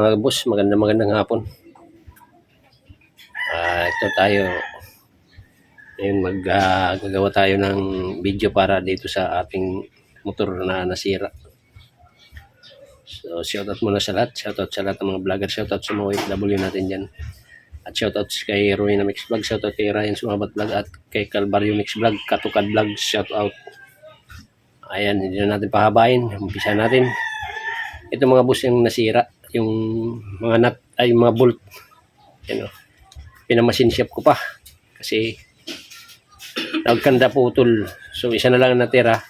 mga boss, magandang hapon. Ito tayo, ngayon gagawa tayo ng video para dito sa ating motor na nasira. So shoutout muna sa lahat, shoutout sa lahat ng mga vlogger, shoutout sa mga OFW natin dyan. At shoutout kay Rowena Mix Vlog, shoutout kay Ryan Sumabat Vlog at kay Calvario Mix Vlog, Katukad Vlog, shoutout. Ayan, hindi na natin pahabain, umpisa natin. Ito mga boss yung nasira, yung mga nut, ay mga bolt. Yan o. Pinamasin shop ko pa kasi nagkanda putol. So isa na lang natira.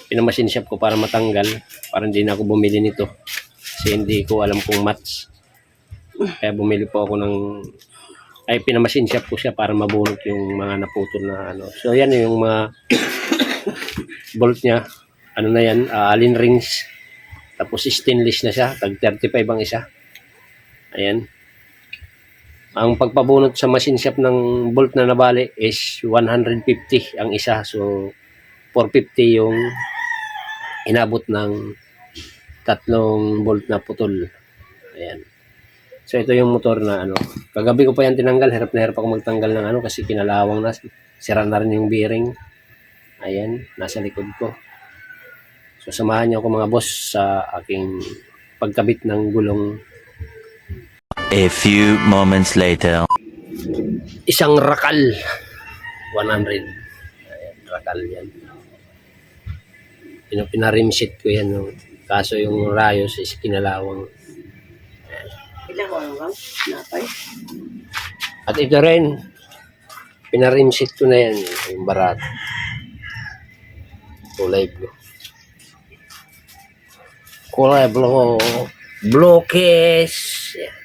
Pinamasin shop ko para matanggal, para hindi na ako bumili nito kasi hindi ko alam kung match. Kaya bumili po ako ng pinamasin shop ko siya para mabunot yung mga naputol na ano. So yan yung mga bolt niya. Ano na yan, Allen rings. Tapos stainless na siya, tag 35 ang isa. Ayan. Ang pagpabunot sa machine shop ng bolt na nabali is 150 ang isa. So 450 yung inabot ng tatlong bolt na putol. Ayan. So ito yung motor na ano. Kagabi ko pa yan tinanggal, hirap na hirap ako magtanggal ng ano kasi kinalawang na. Sira na rin yung bearing. Ayan, nasa likod ko. So samahan niyo ako mga boss sa aking pagkabit ng gulong. A few moments later. Isang rakal 100. Ayan, rakal yan. Pinarimsit ko yan. No? Kaso yung rayos is kinalawang. Ilang oras lang? Napay? At ito rin, pinarimsit ko na yan. Yung barat. Kulay blue. Kulay blue. Blokes. Yeah.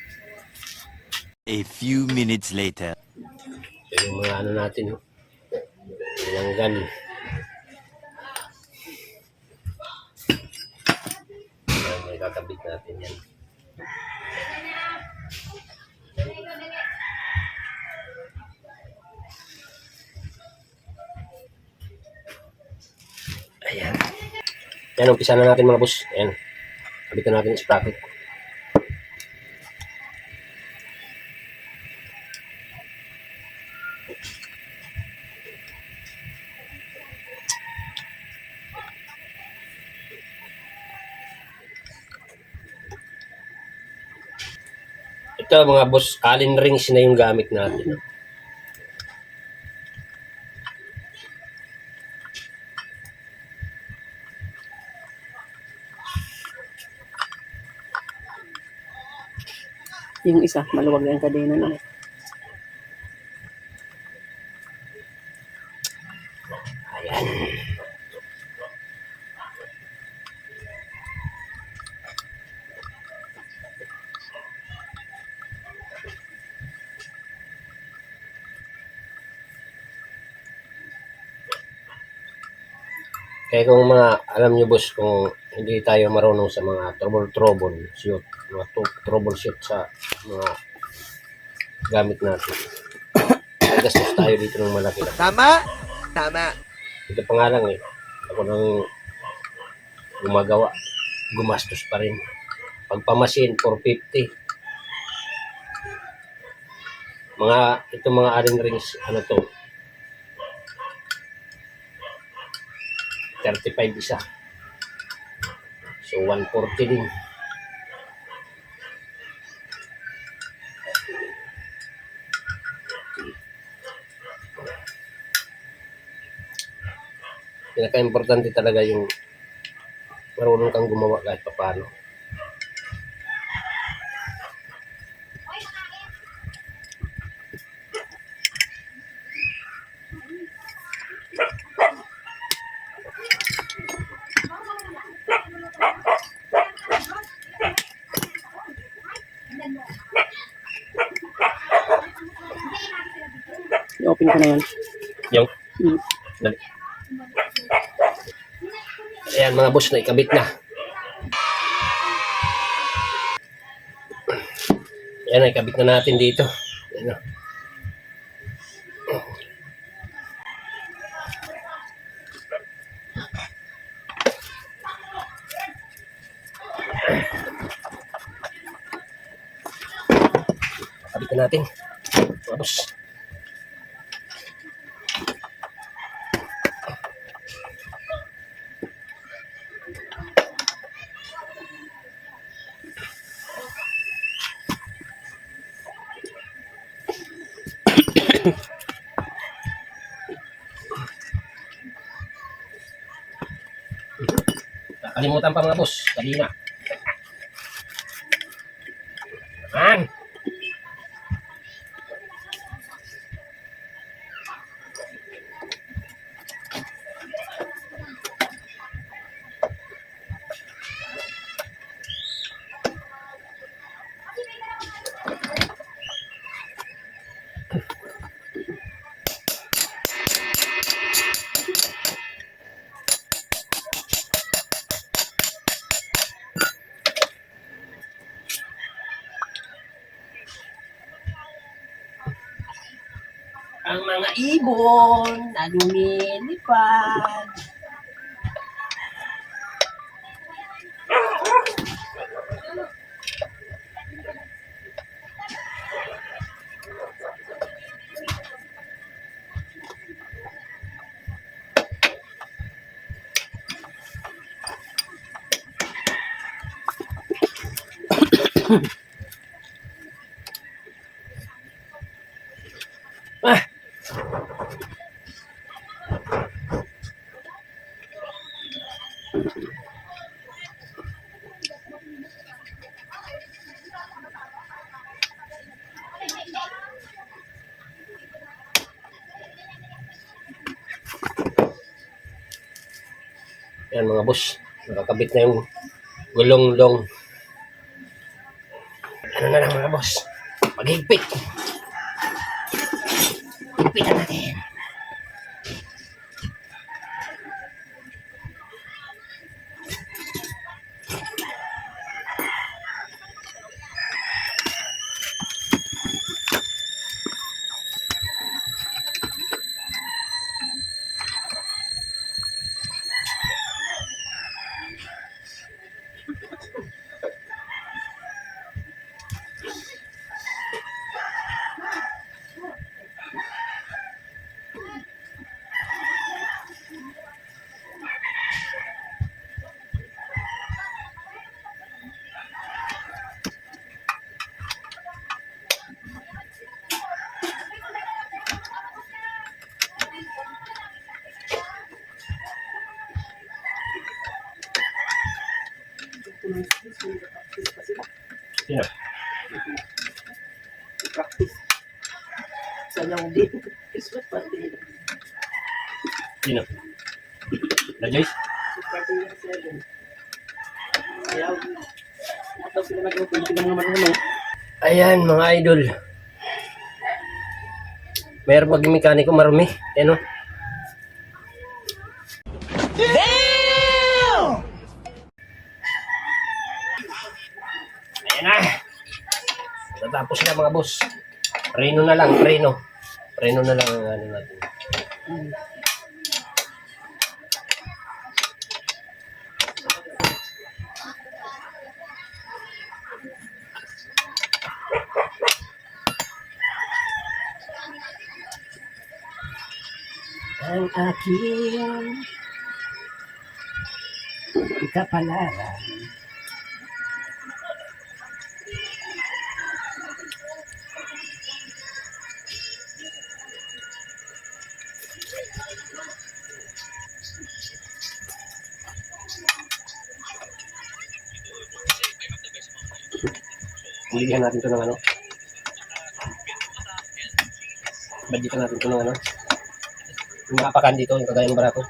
A few minutes later. Yung mga ano natin. Langgan. Yan, may kakabit natin yan. Ayan. Yan, umpisa na natin mga boss. Ayan. Kabitan natin yung sprocket. Ito mga boss, Allen rings na yung gamit natin. Yung isa, maluwag yung kadena na. Ayan. Kaya kung mga, alam nyo boss, kung hindi tayo marunong sa mga troubleshoot, mga troubleshoot sa mga gamit natin, gastos tayo dito ng malaki. Tama? Tama. Ito pa nga lang eh, ako nang gumagawa, gumastos pa rin. Pagpamasin, 450. Itong mga Allen rings, ano to, 35 isa. So 140 din. Pinaka-importante talaga yung marunong kang gumawa kahit paano. I-open ko na yan. Yung dali. Ayan mga boss, na ikabit na. Ayan, ikabit na natin dito. Ayan. Kabitan natin. Mga boss. Nakalimutan pa mga boss. Kanina. Man! Ang mga ibon na lumilipad. Ah! Yan mga boss, nakakabit na yung gulong-long. Ano na lang mga boss, maghigpit. Higpitan natin. Sino? Practice. Sayaw din. Christmas party. Sino? Na Joyce? Party niya 7. Sayaw. Ataw sila nag-open. Sila mga marunong. Ayan mga idol. Mayroon maging mekaniko marumi. Ano? Ayan na. Natapos na mga boss. Preno na lang, preno. Preno na lang ang ano natin. Ang aking kapalaran. Bigyan natin ito ng ano. Budgetan natin ito ng ano. Yung makapakan dito, yung kagaya ng barako.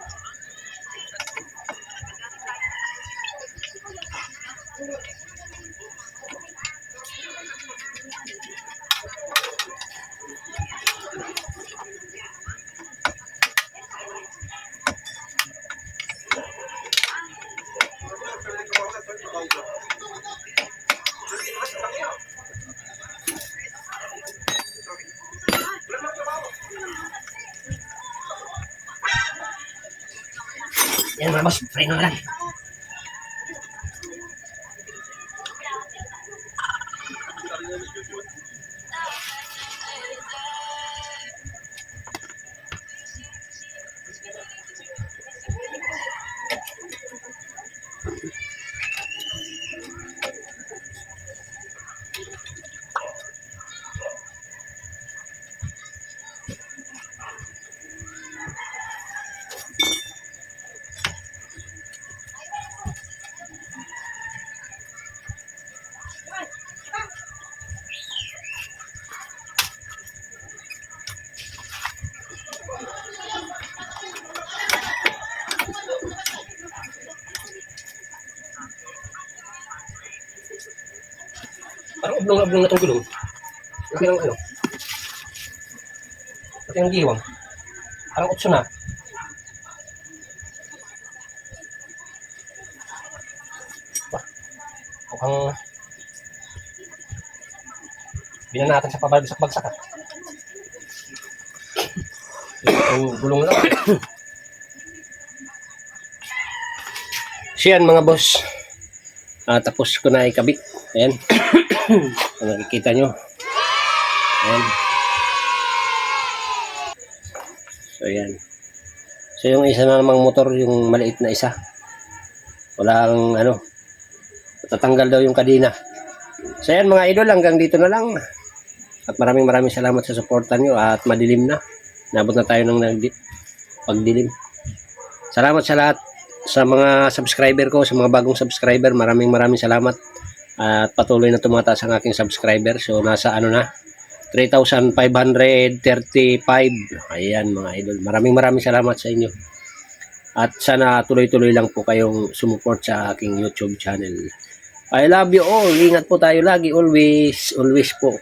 Yan mga boss, preno na lang. ablong-ablong na itong gulong. Laki ng ano. Laki ng giwang. Parang 8 na. Mukhang binanatan sa pabagsak-bagsak. Ang gulong lang. So yan mga boss. Tapos ko na ikabit. Ayan. Kung nakikita nyo. Ayan. So yan. So yung isa na namang motor, yung maliit na isa. Walang ano. Tatanggal daw yung kadena. So yan mga idol, hanggang dito na lang. At maraming salamat sa suporta nyo. At madilim na. Nabot na tayo ng pagdilim. Salamat sa lahat. Sa mga subscriber ko, sa mga bagong subscriber, maraming salamat. At patuloy na tumataas ang aking subscriber. So nasa ano na, 3,535. Ayan mga idol. Maraming salamat sa inyo. At sana tuloy-tuloy lang po kayong sumuport sa aking YouTube channel. I love you all. Ingat po tayo lagi. Always po.